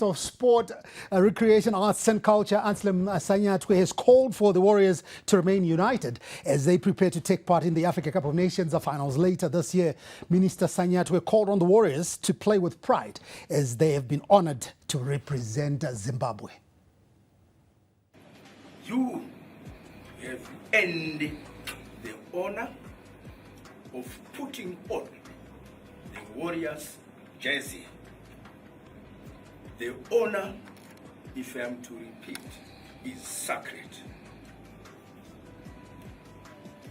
of Sport, Recreation, Arts and Culture, Anselm Sanyatwe, has called for the Warriors to remain united as they prepare to take part in the Africa Cup of Nations finals later this year. Minister Sanyatwe called on the Warriors to play with pride as they have been honored to represent Zimbabwe. You have earned the honor of putting on the Warriors jersey. The honor, if I am to repeat, is sacred.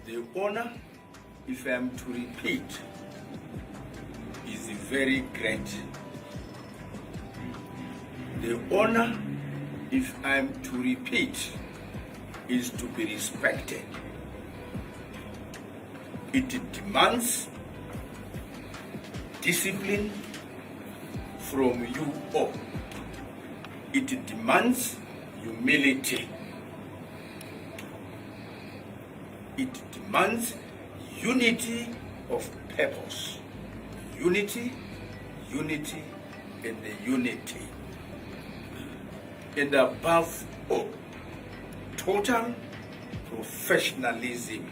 The honor, if I am to repeat, is very great. The honor, if I am to repeat, is to be respected. It demands discipline from you all. It demands humility. It demands unity of purpose. Unity, unity, and unity. And above all, total professionalism.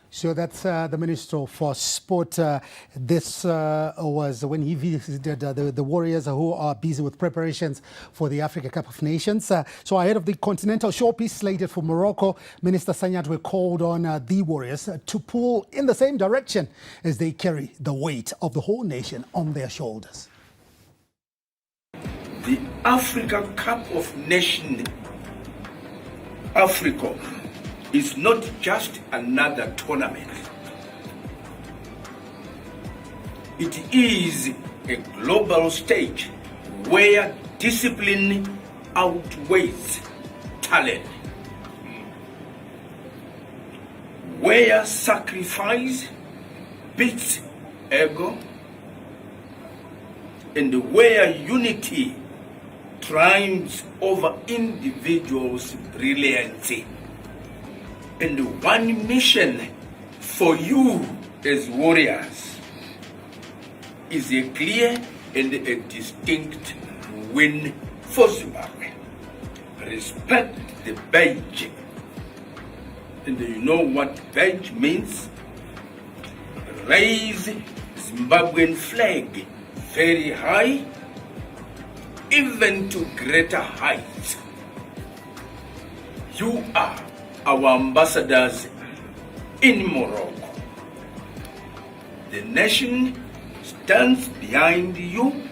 So that's the Minister for Sport. This was when he visited the Warriors who are busy with preparations for the Africa Cup of Nations. So ahead of the continental showpiece slated for Morocco, Minister Sanyatwe called on the Warriors to pull in the same direction as they carry the weight of the whole nation on their shoulders. The Africa Cup of Nations, Africa, is not just another tournament. It is a global stage where discipline outweighs talent, where sacrifice beats ego, and where unity triumphs over individuals' brilliancy. And one mission for you as warriors is a clear and a distinct win for Zimbabwe. Respect the badge. And you know what badge means? Raise Zimbabwean flag very high, even to greater heights. You are our ambassadors in Morocco. The nation stands behind you.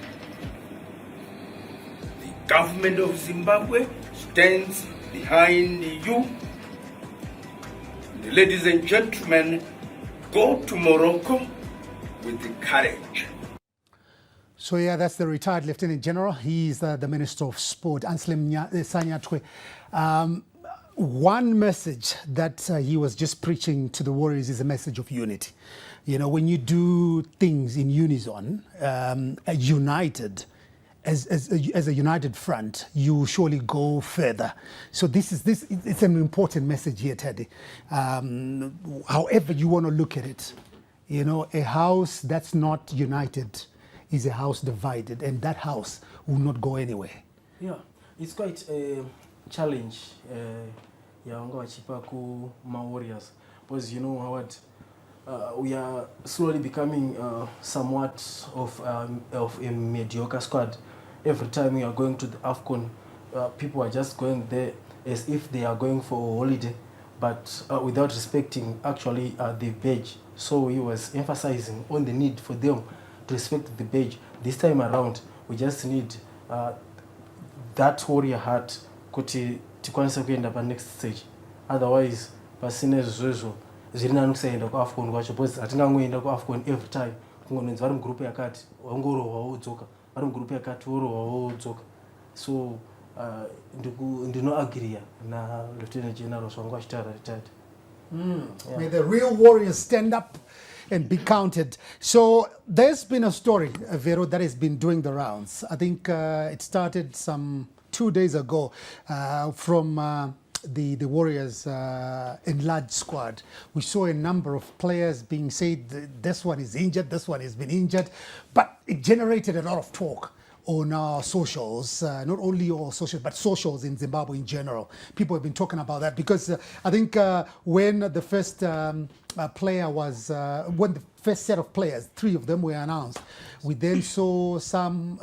The government of Zimbabwe stands behind you. Ladies and gentlemen, go to Morocco with the courage. So yeah, that's the retired Lieutenant General. He's the Minister of Sport, Anselm Sanyatwe. One message that he was just preaching to the Warriors is a message of unity. You know, when you do things in unison, united, as a united front, you surely go further. So it's an important message here, Teddy. However you want to look at it, you know, a house that's not united is a house divided, and that house will not go anywhere. Yeah, it's quite a challenge. Warriors, because you know what, we are slowly becoming somewhat of a mediocre squad. Every time we are going to the AFCON, people are just going there as if they are going for a holiday, but without respecting actually the badge. So he was emphasizing on the need for them to respect the badge. This time around, we just need that warrior heart kuti tikwanise kuenda pa next stage. Otherwise, pasine zvezvo zviri nani kusaenda kuAFCON kwacho, because hatingangoenda kuAFCON every time. Kungonzi vari mugroup yakati wangorohwa wodzoka, vari mugroup yakati worohwa wodzoka. So ndinoagreea na Lieutenant General zvangu achitaura retired. May the real warriors stand up and be counted. So there's been a story, Vero, that has been doing the rounds. I think it started some 2 days ago from the Warriors enlarged squad. We saw a number of players being said, this one is injured, this one has been injured, but it generated a lot of talk. on our socials, not only our socials, but socials in Zimbabwe in general. People have been talking about that because I think when the first player was, when the first set of players, 3 of them were announced, we then saw some,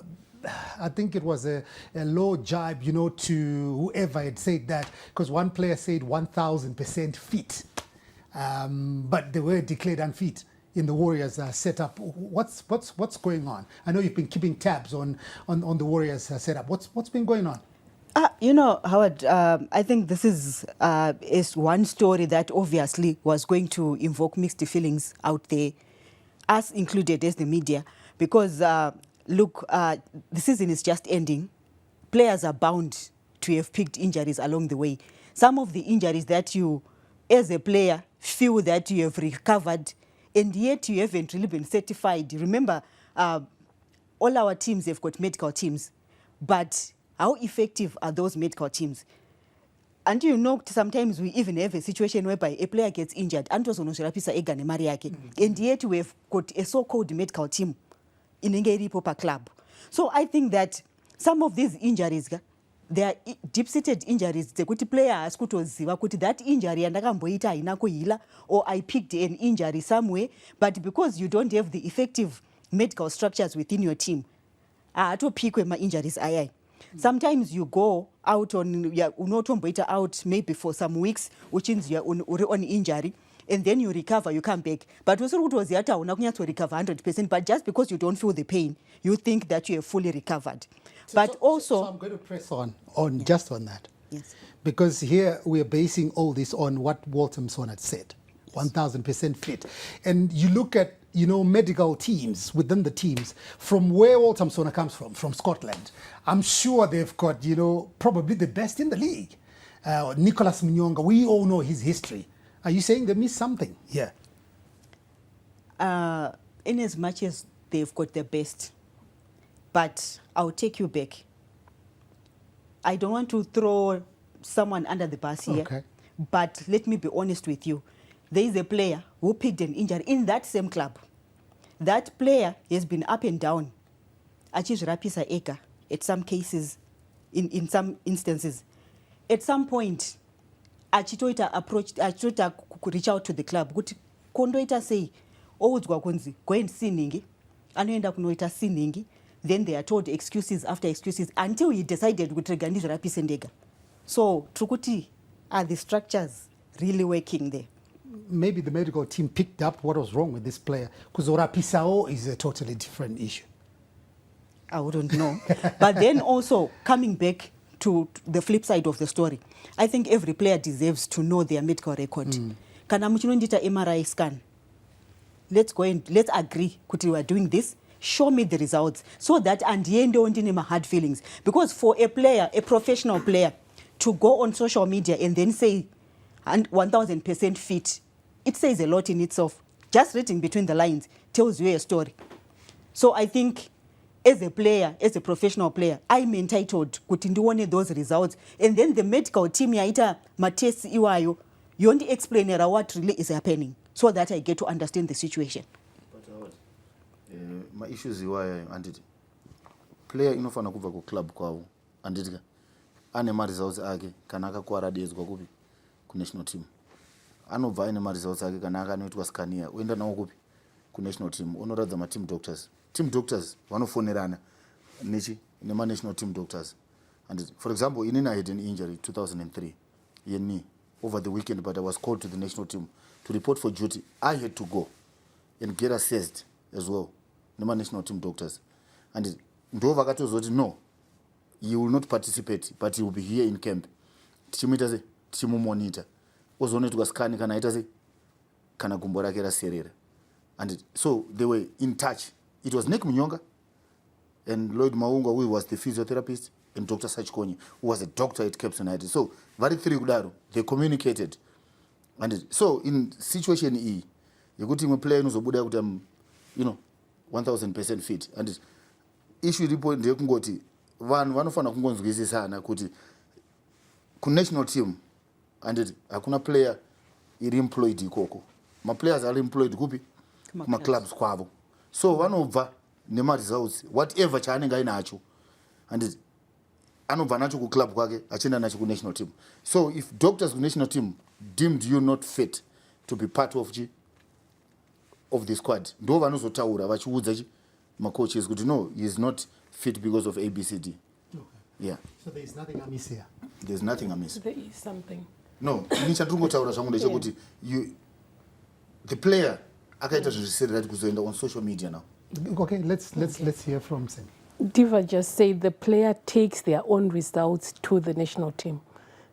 I think it was a low jibe, you know, to whoever had said that, because one player said 1,000% fit, but they were declared unfit in the Warriors setup. What's going on? I know you've been keeping tabs on the Warriors setup. What's been going on? You know, Howard, I think this is one story that obviously was going to invoke mixed feelings out there, us included as the media, because look, the season is just ending. Players are bound to have picked injuries along the way. Some of the injuries that you, as a player, feel that you have recovered, and yet you haven't really been certified. Remember, all our teams have got medical teams, but how effective are those medical teams? And you know, sometimes we even have a situation whereby a player gets injured, and yet we have got a so-called medical team in Ngeri per club. So I think that some of these injuries, they are deep-seated injuries. The player has that injury and or I picked an injury somewhere, but because you don't have the effective medical structures within your team, to pick where my injuries are. Sometimes you go out on out maybe for some weeks, which means you're on injury, and then you recover, you come back. But also it was to recover 100%, but just because you don't feel the pain, you think that you have fully recovered. So I'm going to press on just on that. Yes. Because here we are basing all this on what Walter Mson had said, 1,000% fit. And you look at, you know, medical teams within the teams, from where Walter Mson comes from Scotland. I'm sure they've got, you know, probably the best in the league. Nicholas Mnyonga, we all know his history. Are you saying they missed something? Yeah. In as much as they've got the best, but I'll take you back. I don't want to throw someone under the bus here, okay, but let me be honest with you. There is a player who picked an injury in that same club. That player has been up and down. Achis Rapisa Eka, at some cases, in some instances. At some point, Achitoita reach out to the club. Kondoita say, oh, go and see Ningi. And end up noita see Ningi. Then they are told excuses after excuses until he decided with Regandi's Rapisendega. So, Trukuti, are the structures really working there? Maybe the medical team picked up what was wrong with this player, because Orapisao is a totally different issue. I wouldn't know. But then also, coming back to the flip side of the story, I think every player deserves to know their medical record. Kana muchinondita MRI scan. Let's go and let's agree kuti we are doing this. Show me the results so that and the end don't hard feelings. Because for a player, a professional player, to go on social media and then say and 1,000% fit, it says a lot in itself. Just reading between the lines tells you a story. So I think as a player, as a professional player, I'm entitled to those results. And then the medical team, my tests, you only explain what really is happening so that I get to understand the situation. My issues why anditi player inofana kubva ku club kwavo anditi ane ma results ake kana akakuwara dedzwa kupi ku national team anobva ane ma results ake kana akanoitwa scania oenda nawo kupi ku national team onoradza ma team doctors vanofonerana nema national team doctors. And for example, I had an injury 2003 knee over the weekend, but I was called to the national team to report for duty. I had to go and get assessed as well. Nema national team doctors. And Ndova Katozoti, no, you will not participate, but you will be here in camp. Tichimita tichimu monitor. Ozone to scan kana itaze kana gumbora kera serera. And so they were in touch. It was Nick Mnyonga and Lloyd Maunga, who was the physiotherapist, and Dr. Sachkonyi, who was a doctor at Cape United. So, very three Gudaro, they communicated. And so, in situation E, you go to a player who's a Buddha, 1,000% fit. And issue report, they can go to one of the Kungon's kuti ku national team, and hakuna player employed ikoko. My players are employed kupi kuma clubs kwavo. So one of nema results whatever chanenga inacho handiti anobva nacho kuclub kwake achienda nacho kunational team. So if doctors kunational team deemed you not fit to be part of the squad, ndo vanozotaura vachiudza macoaches kuti no, he is not fit because of ABCD. Okay. Yeah. So there is nothing amiss here. There's nothing amiss. There is something. No, ini chandingotaura zvangu ndechekuti the player akaita zvezvisererati kuzoenda on social media now. Okay, let's hear from Sam. Diva just said the player takes their own results to the national team.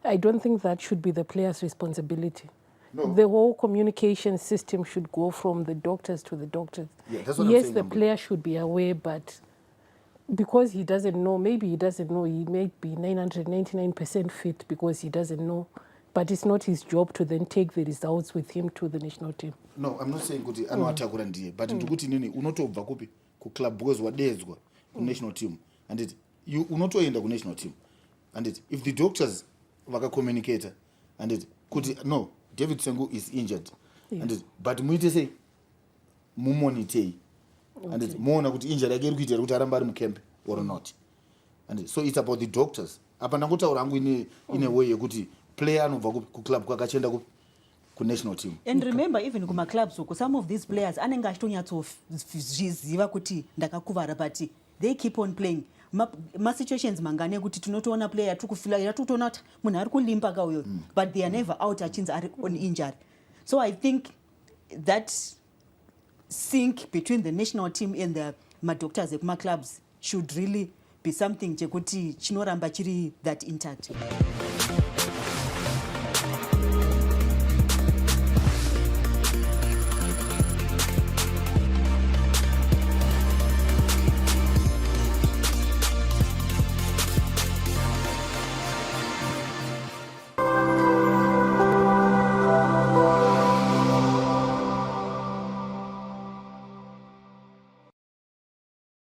I don't think that should be the player's responsibility. No. The whole communication system should go from the doctors to the doctors. Yeah, that's what I'm yes, saying, the player should be aware, but because he doesn't know, maybe he doesn't know, he may be 999% fit because he doesn't know, but it's not his job to then take the results with him to the national team. No, I'm not saying kuti anoatakura ndiye, but ndikuti nini unotobva kupi kuclub because wadedzwa kunational team and you unotoenda kunational team and if the doctors vakacommunicate and kuti no, David Sengu is injured, yes. And but muite sei mumonitei and muona kuti injury yake iri kuitira kuti aramba ari mukempe or not, and so it's about the doctors. Apa ndangotaura hangu ine way yekuti player anobva kuclub kwakachienda kunational team. And remember, even kumaclubs uko, some of these players anenge achitonyatsoziva kuti ndakakuvara, but they keep on playing. Situations mangane kuti tinotoona player tukufila yatutoona kuti munhu ari kulimpa kauyo, but they are never out achinzi ari on injury. So I think that sync between the national team and the doctors clubs should really be something chekuti chinoramba chiri that intact.